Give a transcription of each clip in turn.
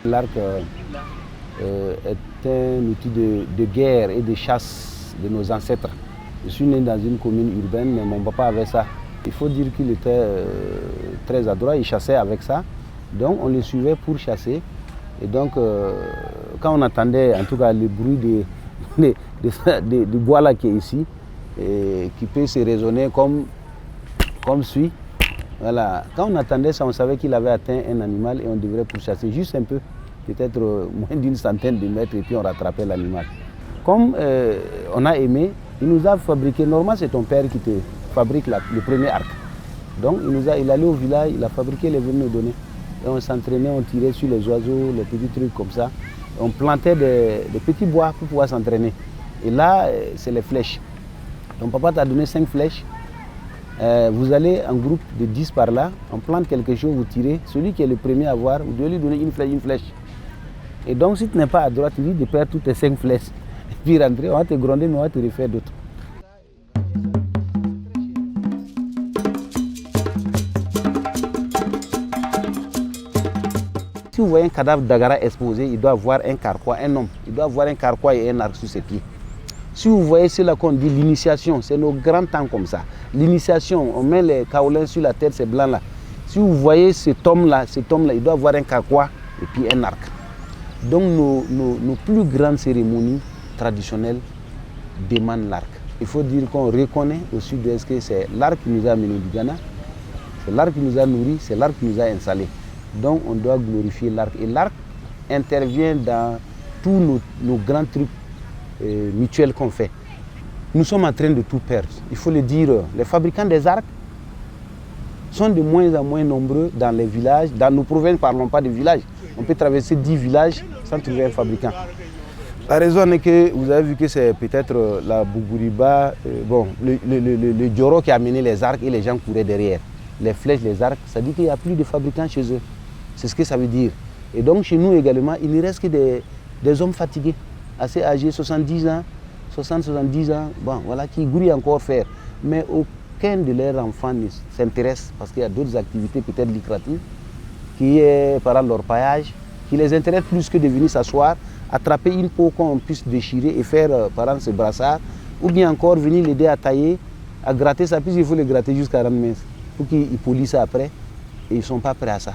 L'arc est un outil de guerre et de chasse de nos ancêtres. Je suis né dans une commune urbaine, mais mon papa avait ça. Il faut dire qu'il était très adroit, il chassait avec ça. Donc on le suivait pour chasser. Et donc quand on entendait en tout cas le bruit du bois là qui est ici, et qui peut se raisonner comme suit. Voilà. Quand on entendait ça, on savait qu'il avait atteint un animal et on devrait pourchasser juste un peu, peut-être moins d'une centaine de mètres, et puis on rattrapait l'animal. Comme on a aimé, il nous a fabriqué, normalement c'est ton père qui te fabrique le premier arc. Donc il allait au village, il a fabriqué, il est venu nous donner. Et on s'entraînait, on tirait sur les oiseaux, les petits trucs comme ça. On plantait des petits bois pour pouvoir s'entraîner. Et là, c'est les flèches. Ton papa t'a donné 5 flèches. Vous allez en groupe de 10 par là, on plante quelque chose, vous tirez. Celui qui est le premier à voir, vous devez lui donner une flèche. Et donc si tu n'es pas à droite, tu dis de perdre toutes tes 5 flèches. Et puis rentrer, on va te gronder, mais on va te refaire d'autres. Si vous voyez un cadavre d'Agara exposé, il doit avoir un carquois, un homme. Il doit avoir un carquois et un arc sur ses pieds. Si vous voyez cela qu'on dit l'initiation, c'est nos grands temps comme ça. L'initiation, on met les kaolins sur la tête, ces blancs-là. Si vous voyez cet homme-là, il doit avoir un carquois et puis un arc. Donc nos plus grandes cérémonies traditionnelles demandent l'arc. Il faut dire qu'on reconnaît au sud-est que c'est l'arc qui nous a amenés du Ghana, c'est l'arc qui nous a nourris, c'est l'arc qui nous a installés. Donc on doit glorifier l'arc. Et l'arc intervient dans tous nos grands trucs mutuels qu'on fait. Nous sommes en train de tout perdre. Il faut le dire, les fabricants des arcs sont de moins en moins nombreux dans les villages. Dans nos provinces, ne parlons pas de villages. On peut traverser 10 villages sans trouver un fabricant. La raison est que vous avez vu que c'est peut-être la Bougouriba, le Djoro qui a amené les arcs et les gens couraient derrière. Les flèches, les arcs, ça dit qu'il n'y a plus de fabricants chez eux. C'est ce que ça veut dire. Et donc chez nous également, il ne reste que des hommes fatigués, assez âgés, 70 ans, 60-70 ans, bon, voilà, qui gouillent encore faire. Mais aucun de leurs enfants ne s'intéresse parce qu'il y a d'autres activités peut-être lucratives, qui est par exemple l'orpaillage, qui les intéresse plus que de venir s'asseoir, attraper une peau qu'on puisse déchirer et faire par exemple ce brassard, ou bien encore venir l'aider à tailler, à gratter ça, puisqu'il faut le gratter jusqu'à rendre mince, pour qu'ils polissent ça après, et ils ne sont pas prêts à ça.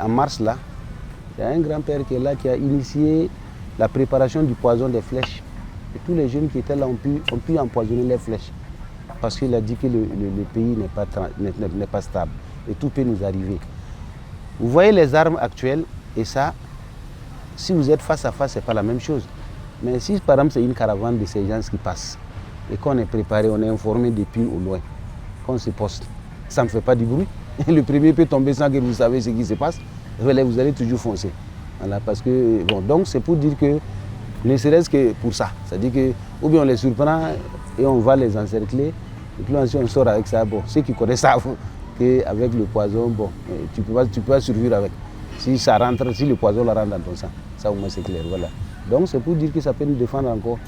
En mars, là, il y a un grand-père qui est là, qui a initié la préparation du poison des flèches. Et tous les jeunes qui étaient là ont pu empoisonner les flèches. Parce qu'il a dit que le pays n'est pas stable. Et tout peut nous arriver. Vous voyez les armes actuelles, et ça, si vous êtes face à face, ce n'est pas la même chose. Mais si par exemple c'est une caravane de ces gens qui passent, et qu'on est préparé, on est informé depuis au loin, qu'on se poste, ça ne fait pas du bruit. Le premier peut tomber sans que vous savez ce qui se passe. Vous allez toujours foncer. Voilà, parce que, bon, donc c'est pour dire que, ne serait-ce que pour ça, c'est-à-dire que, ou bien on les surprend et on va les encercler, et puis ensuite on sort avec ça. Bon, ceux qui connaissent savent qu'avec le poison, bon, tu peux pas survivre avec. Si ça rentre, si le poison la rentre dans ton sang, ça au moins c'est clair, voilà. Donc c'est pour dire que ça peut nous défendre encore.